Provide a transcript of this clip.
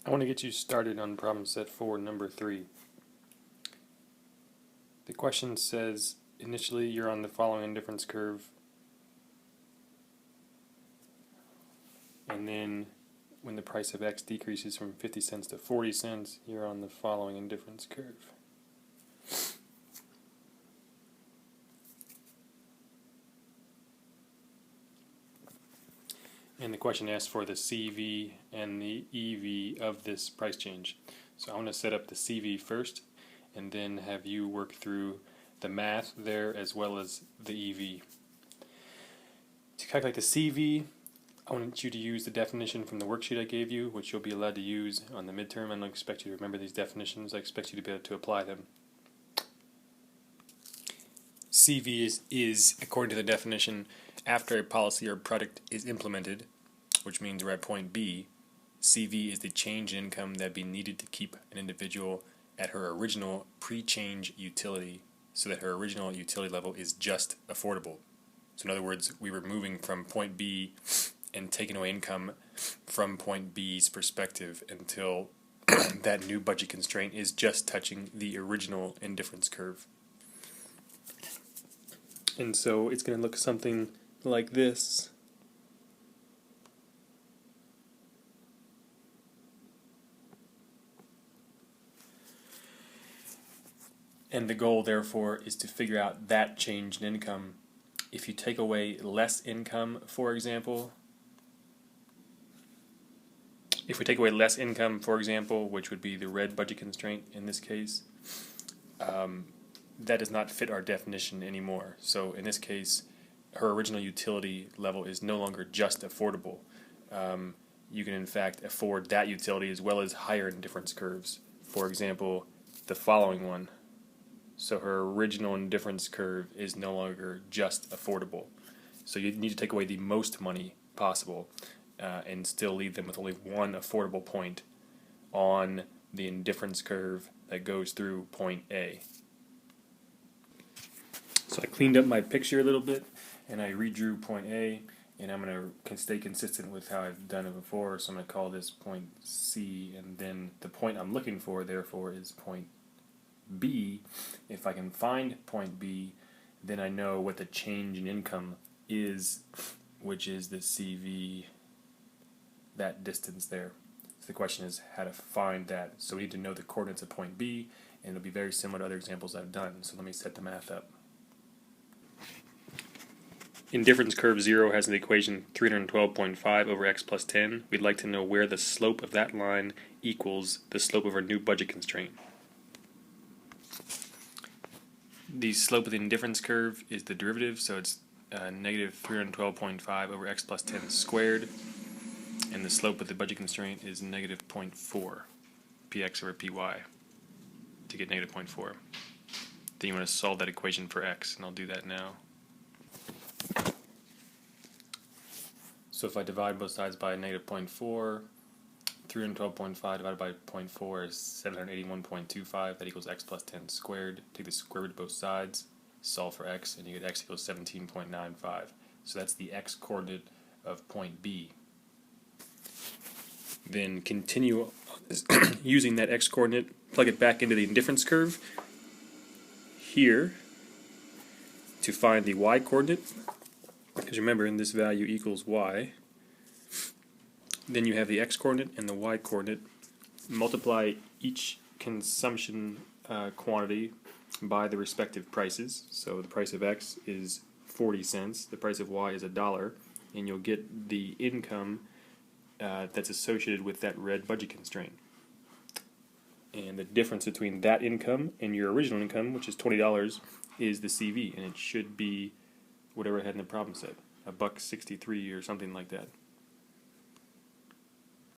I want to get you started on problem set 4, number 3. The question says, initially you're on the following indifference curve, and then when the price of X decreases from 50 cents to 40 cents, you're on the following indifference curve. And the question asks for the CV and the EV of this price change. So I want to set up the CV first, and then have you work through the math there as well as the EV. To calculate the CV, I want you to use the definition from the worksheet I gave you, which you'll be allowed to use on the midterm. I don't expect you to remember these definitions. I expect you to be able to apply them. CV is, according to the definition, after a policy or product is implemented, which means we're at point B. CV is the change in income that would be needed to keep an individual at her original pre-change utility, so that her original utility level is just affordable. So in other words, we were moving from point B and taking away income from point B's perspective until that new budget constraint is just touching the original indifference curve. And so it's going to look something like this. And the goal, therefore, is to figure out that change in income. If you take away less income, for example, which would be the red budget constraint in this case, that does not fit our definition anymore. So in this case, her original utility level is no longer just affordable. You can in fact afford that utility as well as higher indifference curves. For example, the following one. So her original indifference curve is no longer just affordable. So you need to take away the most money possible and still leave them with only one affordable point on the indifference curve that goes through point A. So I cleaned up my picture a little bit and I redrew point A, and I'm going to stay consistent with how I've done it before. So I'm going to call this point C, and then the point I'm looking for therefore is point B. If I can find point B, then I know what the change in income is, which is the CV, that distance there. So the question is how to find that. So we need to know the coordinates of point B, and it'll be very similar to other examples I've done. So let me set the math up. Indifference curve 0 has an equation 312.5 over x plus 10. We'd like to know where the slope of that line equals the slope of our new budget constraint. The slope of the indifference curve is the derivative, so it's negative 312.5 over x plus 10 squared, and the slope of the budget constraint is negative 0.4 px over py to get negative 0.4. Then you want to solve that equation for x, and I'll do that now. So if I divide both sides by negative 0.4, 312.5 divided by 0.4 is 781.25. That equals x plus 10 squared. Take the square root of both sides, solve for x, and you get x equals 17.95. So that's the x coordinate of point B. Then continue using that x coordinate, plug it back into the indifference curve here to find the y coordinate. Because remember, in this value equals y. Then you have the x coordinate and the y coordinate. Multiply each consumption quantity by the respective prices. So the price of x is 40 cents, the price of y is $1, and you'll get the income that's associated with that red budget constraint. And the difference between that income and your original income, which is $20, is the CV, and it should be whatever I had in the problem set, $1.63 or something like that.